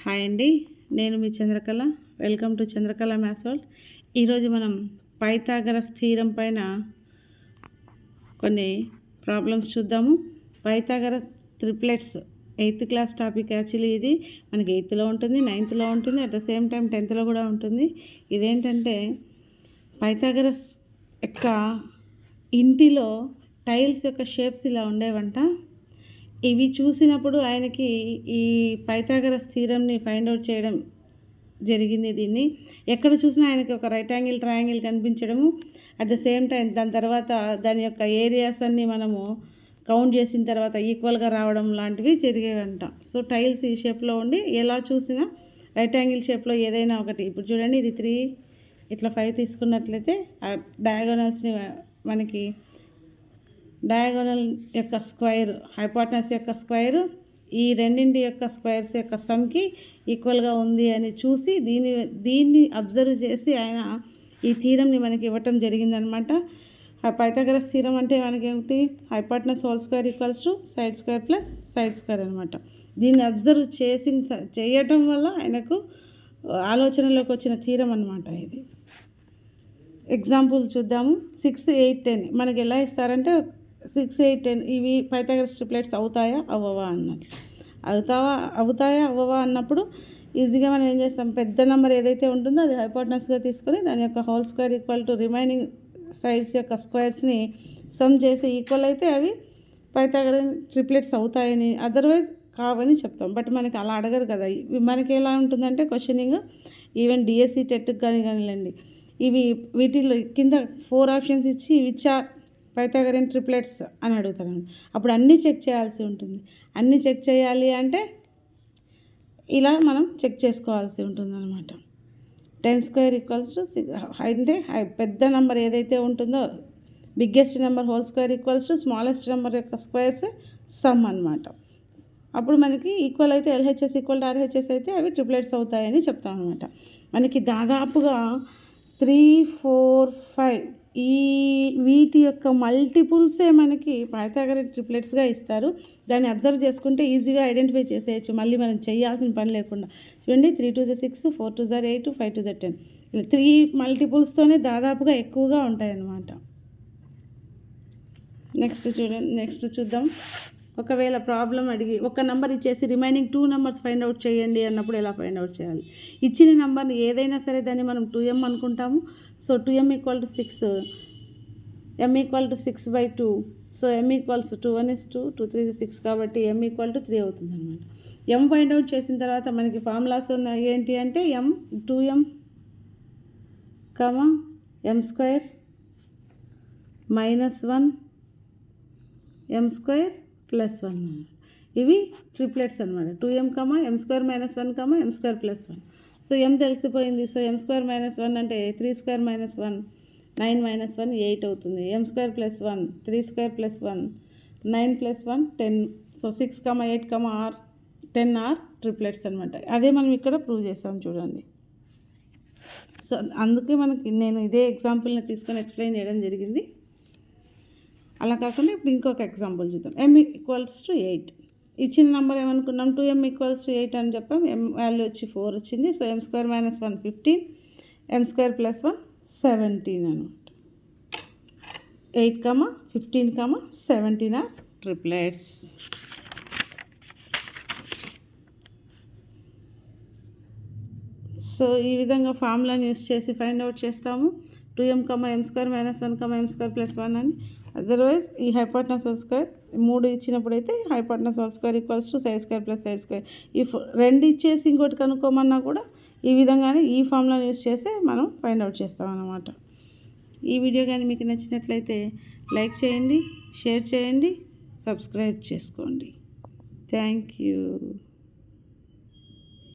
Hi అండి, నేను మీ Chandrakala. Welcome to Chandrakala maths world. ఈరోజు మనం పైథాగరస్ థీరం పైన కొన్ని ప్రాబ్లమ్స్ చూద్దాము. Pythagoras triplets 8th class topic. Actually ఇది మనకి 8th ఉంటుంది, 9th ఉంటుంది, at the same time 10th కూడా ఉంటుంది. ఇదేంటంటే పైథాగరస్ యొక్క ఇంటిలో టైల్స్ యొక్క షేప్స్ ఇలా ఉండేవంట. ఇవి చూసినప్పుడు ఆయనకి ఈ పైథాగరస్ థీరంని ఫైండ్ అవుట్ చేయడం జరిగింది. దీన్ని ఎక్కడ చూసినా ఆయనకి ఒక రైట్ యాంగిల్ ట్రయాంగిల్ కనిపించడము, అట్ ద సేమ్ టైం దాని తర్వాత దాని యొక్క ఏరియాస్ అన్నీ మనము కౌంట్ చేసిన తర్వాత ఈక్వల్గా రావడం లాంటివి జరిగేవంట. సో టైల్స్ ఈ షేప్లో ఉండి ఎలా చూసినా రైట్ యాంగిల్ షేప్లో ఏదైనా ఒకటి, ఇప్పుడు చూడండి ఇది 3 ఇట్లా 5 తీసుకున్నట్లయితే ఆ డయాగోనల్స్ని మనకి డయాగోనల్ యొక్క స్క్వేర్, హైపోటెనస్ యొక్క స్క్వేర్ ఈ రెండింటి యొక్క స్క్వేర్స్ యొక్క సమ్కి ఈక్వల్గా ఉంది అని చూసి దీన్ని అబ్జర్వ్ చేసి ఆయన ఈ థీరంని మనకి ఇవ్వటం జరిగిందనమాట. పైథాగరస్ థీరం అంటే మనకి ఏమిటి, hypotenuse whole square equals to side square plus side square అనమాట. దీన్ని అబ్జర్వ్ చేయటం వల్ల ఆయనకు ఆలోచనలోకి వచ్చిన థీరం అనమాట ఇది. ఎగ్జాంపుల్ చూద్దాము. 6, 8, 10 మనకి ఎలా ఇస్తారంటే 6, 8, 10 ఇవి పైథాగరస్ ట్రిప్లెట్స్ అవుతాయా అవ్వవా అన్నట్లు. అవుతాయా అవ్వవా అన్నప్పుడు ఈజీగా మనం ఏం చేస్తాం, పెద్ద నెంబర్ ఏదైతే ఉంటుందో అది హైపోటెనస్గా తీసుకొని దాని యొక్క whole square equal to remaining sides యొక్క స్క్వేర్స్ని సమ్ చేసి ఈక్వల్ అయితే అవి పైథాగరస్ ట్రిప్లెట్స్ అవుతాయని, అదర్వైజ్ కావని చెప్తాం. బట్ మనకి అలా అడగరు కదా. మనకి ఎలా ఉంటుందంటే క్వశ్చనింగ్ ఈవెన్ డిఎస్సి టెట్కి కానివ్వండి, వీటిలో కింద 4 ఆప్షన్స్ ఇచ్చి ఇచ్చా పైథాగరస్ ట్రిప్లెట్స్ అని అడుగుతాను. అప్పుడు అన్నీ చెక్ చేయాల్సి ఉంటుంది. అన్నీ చెక్ చేయాలి అంటే ఇలా మనం చెక్ చేసుకోవాల్సి ఉంటుంది అనమాట. 10 స్క్వేర్ ఈక్వల్స్ టు 6 అంటే పెద్ద నెంబర్ ఏదైతే ఉంటుందో biggest number whole square equals to smallest number యొక్క స్క్వేర్స్ సమ్ అనమాట. అప్పుడు మనకి ఈక్వల్ అయితే ఎల్హెచ్ఎస్ ఈక్వల్ టు ఆర్హెచ్ఎస్ అయితే అవి ట్రిప్లెట్స్ అవుతాయని చెప్తాం అనమాట. మనకి దాదాపుగా 3, 4, 5 వీటి యొక్క మల్టిపుల్సే మనకి పైథాగరస్ ట్రిప్లెట్స్గా ఇస్తారు. దాన్ని అబ్జర్వ్ చేసుకుంటే ఈజీగా ఐడెంటిఫై చేసేయచ్చు, మళ్ళీ మనం చేయాల్సిన పని లేకుండా. చూడండి 3 2 6, 4 2 8, 5 2 10 ఇలా 3 మల్టిపుల్స్తోనే దాదాపుగా ఎక్కువగా ఉంటాయన్నమాట. నెక్స్ట్ చూద్దాం. ఒకవేళ ప్రాబ్లం అడిగి ఒక నెంబర్ ఇచ్చేసి రిమైనింగ్ 2 నెంబర్స్ ఫైండ్ అవుట్ చేయండి అన్నప్పుడు ఎలా ఫైండ్ అవుట్ చేయాలి. ఇచ్చిన నెంబర్ని ఏదైనా సరే దాన్ని మనం 2m అనుకుంటాము. So 2m equal to 6, m equal to 6/2. So m equals 2 1 is 2, 2 3 is 6 కాబట్టి m ఈక్వల్ టు 3 అవుతుంది అనమాట. m ఫైండ్ అవుట్ చేసిన తర్వాత మనకి ఫార్ములాస్ ఉన్నాయి ఏంటి అంటే m 2m, m square -1 m square +1. ఇవి ట్రిప్లెట్స్ అనమాట. 2m, m square -1, m square +1. So m తెలిసిపోయింది. సో m స్క్వేర్ -1 అంటే 3 స్క్వేర్ -1 9 -1 8 అవుతుంది. m square +1 3 square +1 9 +1 10. So 6, 8, 10 are triplets అనమాట. అదే మనం ఇక్కడ ప్రూవ్ చేసాం చూడండి. సో అందుకే నేను ఇదే ఎగ్జాంపుల్ని తీసుకొని ఎక్స్ప్లెయిన్ చేయడం జరిగింది. అలా కాకుండా ఇప్పుడు ఇంకొక ఎగ్జాంపుల్ చూద్దాం. m ఈక్వల్స్ టు 8 ఇచ్చిన నెంబర్ ఏమనుకున్నాం, 2m ఈక్వల్స్ టు 8 అని చెప్పాం. m వాల్యూ వచ్చి 4 వచ్చింది. So m square -1 15, m square +1 17 అనమాట. 8, 15, 17 ఆర్ ట్రిప్లెట్స్. సో ఈ విధంగా ఫార్ములాని యూస్ చేసి ఫైండ్ అవుట్ చేస్తాము. 2m, m square -1, m square +1 అని. అదర్వైజ్ ఈ హైపోటెనస్ హోల్ స్క్వేర్ 3 ఇచ్చినప్పుడు అయితే hypotenuse whole square equals to side square plus side square. ఈ 2 ఇచ్చేసి ఇంకోటి కనుక్కోమన్నా కూడా ఈ విధంగానే ఈ ఫార్ములాని యూస్ చేసి మనం ఫైండ్ అవుట్ చేస్తాం అన్నమాట. ఈ వీడియో కానీ మీకు నచ్చినట్లయితే లైక్ చేయండి, షేర్ చేయండి, సబ్స్క్రైబ్ చేసుకోండి. Thank you.